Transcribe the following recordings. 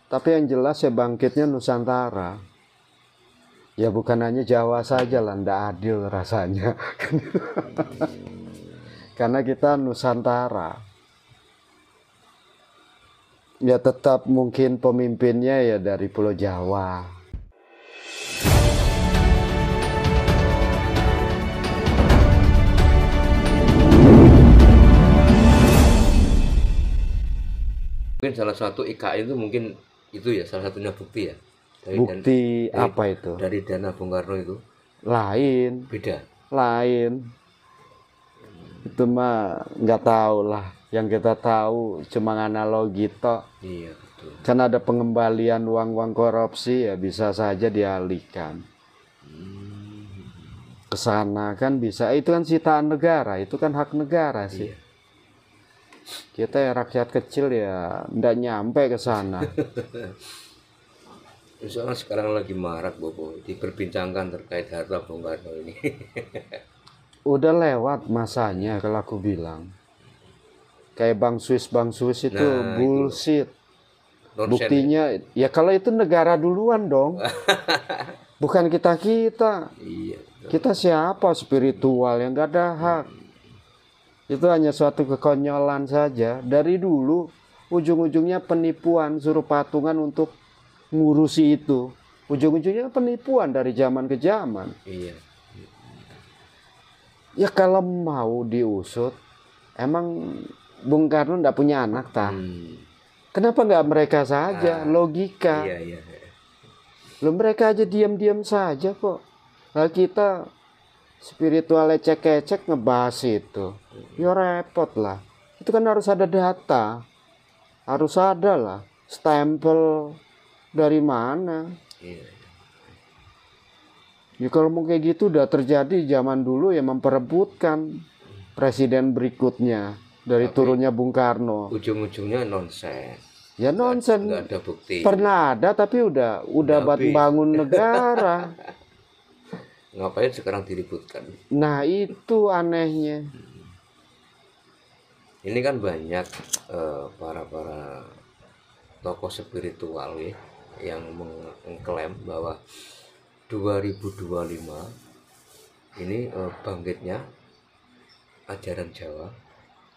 Tapi yang jelas ya bangkitnya Nusantara. Ya bukan hanya Jawa saja lah, ndak adil rasanya. Karena kita Nusantara. Ya tetap mungkin pemimpinnya ya dari Pulau Jawa. Mungkin salah satu IKN itu mungkin itu ya salah satunya bukti ya. Bukti apa itu? Dari dana Bung Karno itu Lain, beda. lain. Itu mah nggak tahu lah. Yang kita tahu cuma analogi toh. Iya betul. Kan ada pengembalian uang-uang korupsi ya bisa saja dialihkan ke sana kan bisa. Itu kan sitaan negara, itu kan hak negara sih. Iya. Kita ya rakyat kecil ya ndak nyampe ke sana. Soalnya sekarang lagi marak Bobo diperbincangkan terkait harta Bung Karno ini. Udah lewat masanya kalau aku bilang. Kayak Bang Swiss itu Nah, bullshit. Nonsen, Buktinya ya kalau itu negara duluan dong. Bukan kita. Iya. Kita siapa spiritual yang gak ada hak. Itu hanya suatu kekonyolan saja. Dari dulu ujung-ujungnya penipuan, suruh patungan untuk ngurusi itu. Ujung-ujungnya penipuan dari zaman ke zaman. Iya. Ya kalau mau diusut, emang Bung Karno nggak punya anak tak? Kenapa nggak mereka saja? Logika. Iya. Loh mereka aja diam-diam saja kok. Nah, kita spiritual ecek-ecek ngebahas itu. Ya repot lah. Itu kan harus ada data. Harus ada lah. Stempel dari mana. Iya. Ya kalau mau kayak gitu udah terjadi zaman dulu ya memperebutkan presiden berikutnya. Dari turunnya Bung Karno. Ujung-ujungnya nonsen. Ya nonsen. Nggak ada bukti. Pernah ada tapi udah bangun negara. Ngapain sekarang diributkan? Nah itu anehnya. Ini kan banyak para tokoh spiritual ya, yang mengklaim bahwa 2025 ini bangkitnya ajaran Jawa,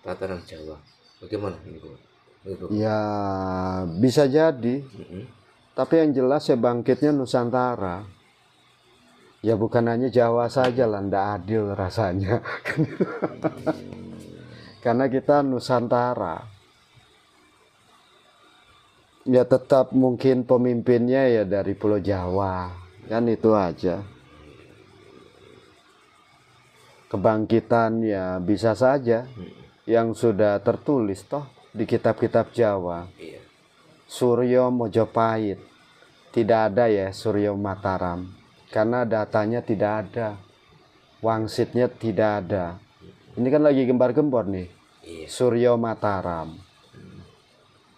tataran Jawa. Bagaimana ini Bu? Ya bisa jadi. Tapi yang jelas ya bangkitnya Nusantara. Ya bukan hanya Jawa saja lah, ndak adil rasanya. Karena kita Nusantara. Ya tetap mungkin pemimpinnya ya dari Pulau Jawa. Kan itu aja. Kebangkitan ya bisa saja. Yang sudah tertulis toh di kitab-kitab Jawa. Iya. Suryo Mojopahit. Tidak ada ya Suryo Mataram. Karena datanya tidak ada. Wangsitnya tidak ada. Ini kan lagi gembar-gembor nih. Iya. Suryo Mataram.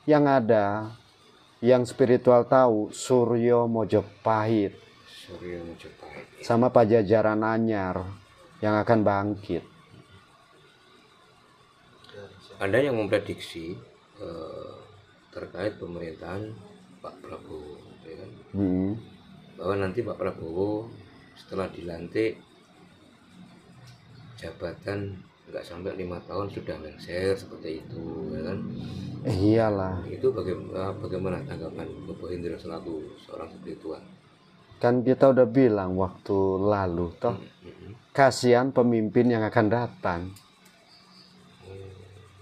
Yang ada, yang spiritual tahu, Suryo Mojopahit. Suryo Mojopahit. Sama Pajajaran Anyar yang akan bangkit. Ada yang memprediksi terkait pemerintahan Pak Prabowo, ya kan? Bahwa nanti Pak Prabowo setelah dilantik jabatan nggak sampai 5 tahun sudah lengser seperti itu, ya kan? Iyalah. Itu bagaimana tanggapan Bobo Hendro selaku seorang spiritual? Kan kita udah bilang waktu lalu toh, kasihan pemimpin yang akan datang.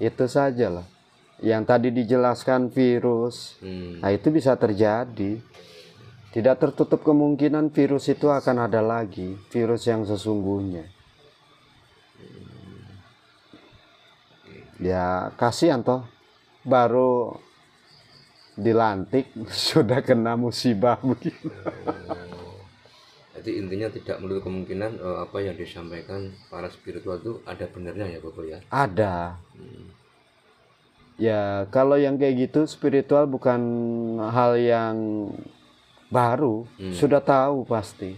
Itu saja lah. Yang tadi dijelaskan virus, nah itu bisa terjadi. Tidak tertutup kemungkinan virus itu akan ada lagi, virus yang sesungguhnya. Ya kasihan toh, baru dilantik sudah kena musibah begitu. Jadi intinya tidak menutup kemungkinan apa yang disampaikan para spiritual itu ada benarnya ya Bobo ya? Ada. Ya kalau yang kayak gitu spiritual bukan hal yang baru, sudah tahu pasti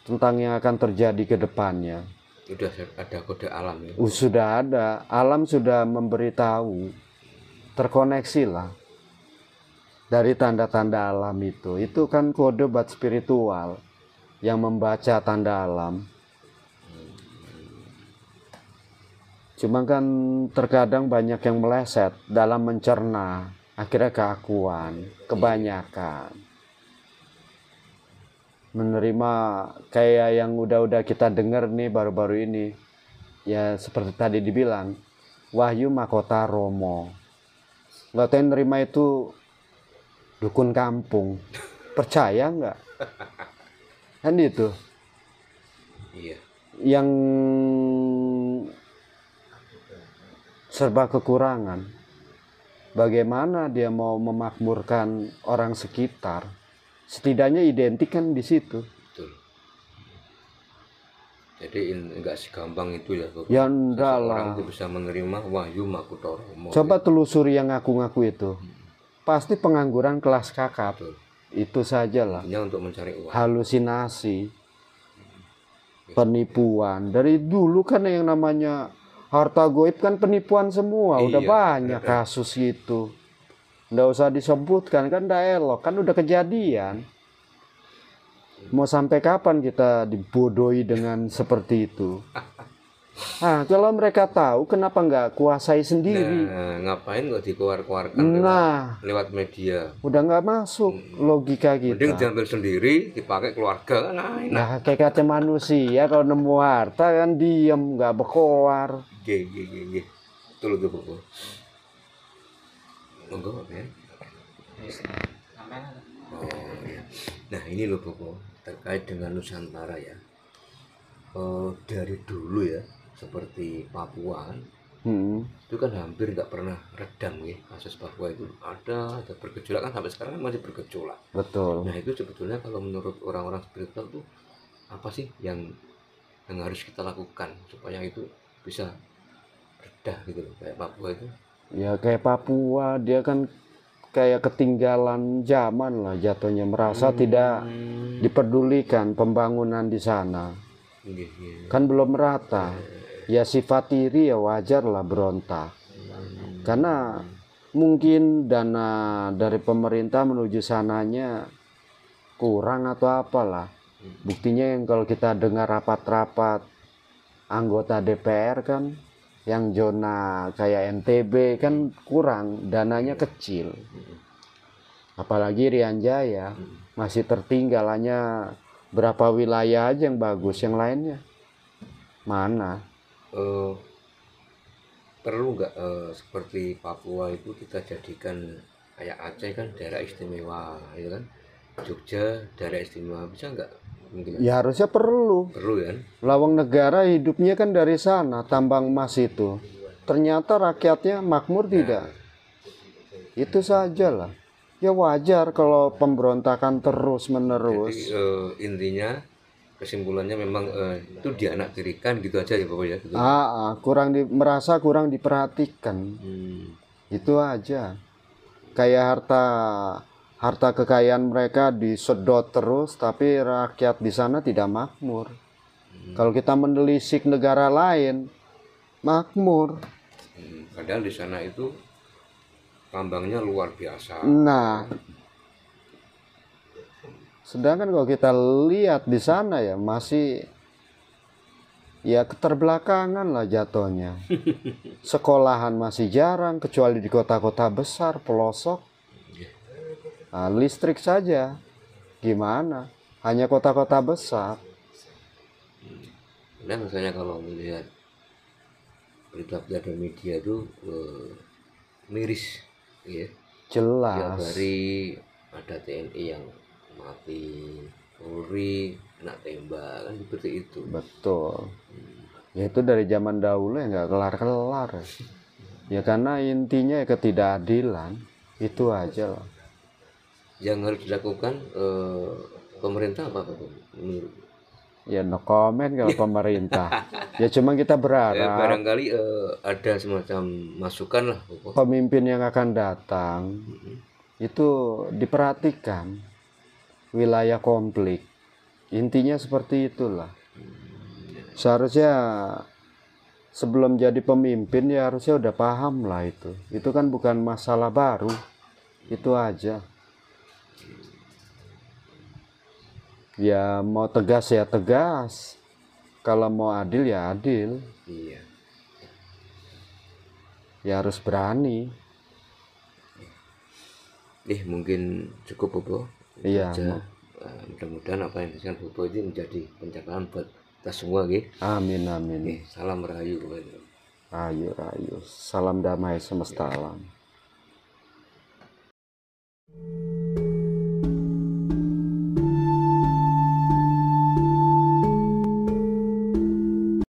tentang yang akan terjadi ke depannya. Sudah ada kode alam ya? Sudah ada, alam sudah memberitahu, terkoneksi lah. dari tanda-tanda alam itu kan kode buat spiritual yang membaca tanda alam. Cuma kan terkadang banyak yang meleset dalam mencerna, akhirnya keakuan, kebanyakan menerima kayak yang udah kita dengar nih baru-baru ini. Ya seperti tadi dibilang, Wahyu Mahkota Romo. Nggak tahu yang nerima itu dukun kampung. Percaya nggak? Kan itu. Iya. Yang serba kekurangan. Bagaimana dia mau memakmurkan orang sekitar? Setidaknya identik kan di situ. Betul. Jadi enggak segampang itu ya Bapak. Ya enggak Seseorang lah. itu bisa menerima Wahyu Mahkota Romo. Coba telusuri yang ngaku-ngaku itu. Pasti pengangguran kelas kakap. Betul. Itu saja lah. Intinya untuk mencari uang. Halusinasi, penipuan. Dari dulu kan yang namanya harta goib kan penipuan semua. Udah Iya, banyak kasus itu. Nggak usah disebutkan, kan nggak elok. Kan udah kejadian. Mau sampai kapan kita dibodohi dengan seperti itu? Nah, kalau mereka tahu, kenapa nggak kuasai sendiri? Nah, ngapain kok dikeluar-keluarkan Nah, lewat media? udah nggak masuk logika Mending kita. diambil sendiri, dipakai keluarga kan enak. Nah, kayak kata manusia kalau nemu harta kan diem, nggak berkoar. Gih. Betul itu Bapak. Monggo ya. Oh iya. Nah ini loh Bapak, terkait dengan Nusantara ya. Dari dulu ya, seperti Papua kan, itu kan hampir nggak pernah redam ya, kasus Papua itu ada bergejolak kan sampai sekarang kan masih bergejolak. Betul. Nah itu sebetulnya kalau menurut orang-orang spiritual tuh apa sih yang harus kita lakukan supaya itu bisa reda gitu loh, kayak Papua itu. Ya kayak Papua, dia kan kayak ketinggalan zaman lah jatuhnya, merasa tidak diperdulikan pembangunan di sana. Iya. Kan belum merata. Ya sifat iri ya wajar lah berontak. Karena mungkin dana dari pemerintah menuju sananya kurang atau apalah. Buktinya yang kalau kita dengar rapat-rapat anggota DPR kan, yang zona kayak NTB kan kurang, dananya kecil. Apalagi Rian Jaya masih tertinggal, hanya berapa wilayah aja yang bagus, yang lainnya mana? Perlu nggak seperti Papua itu kita jadikan kayak Aceh kan daerah istimewa, ya kan? Jogja daerah istimewa, bisa nggak? Mungkin Ya harusnya perlu. kan? Lawang negara hidupnya kan dari sana, tambang emas itu. Ternyata rakyatnya makmur tidak. Itu sajalah. Ya wajar kalau pemberontakan terus menerus. Jadi intinya kesimpulannya memang itu dianaktirikan gitu aja ya Bapak ya. Gitu. Merasa kurang diperhatikan. Itu aja. Kayak harta kekayaan mereka disedot terus, tapi rakyat di sana tidak makmur. Kalau kita menelisik negara lain, makmur. Padahal di sana itu tambangnya luar biasa. Nah, sedangkan kalau kita lihat di sana ya masih ya keterbelakangan lah jatuhnya. Sekolahan masih jarang, kecuali di kota-kota besar pelosok. Nah, listrik saja gimana? Hanya kota-kota besar. Nah misalnya kalau melihat berita-berita media itu miris ya. Tiap Jelas. hari ada TNI yang mati, Polri kena tembak kan seperti itu. Betul. Ya itu dari zaman dahulu ya nggak kelar-kelar. Ya karena intinya ya ketidakadilan. Itu aja lah. Yang harus dilakukan pemerintah apa Pak menurut? Ya no comment kalau pemerintah. Ya cuma kita berharap Barangkali ada semacam masukan lah Bapak. pemimpin yang akan datang itu diperhatikan wilayah konflik. Intinya seperti itulah. Seharusnya sebelum jadi pemimpin ya harusnya udah paham lah itu. Itu kan bukan masalah baru. Itu aja. Ya mau tegas ya tegas, kalau mau adil ya adil. Iya. Ya harus berani. Mungkin cukup Bobo. Iya. Mudah-mudahan apa yang disampaikan Bobo ini menjadi pencerahan buat kita semua, gitu. Amin amin. Salam rahayu. Rayu rayu. Salam damai semesta alam.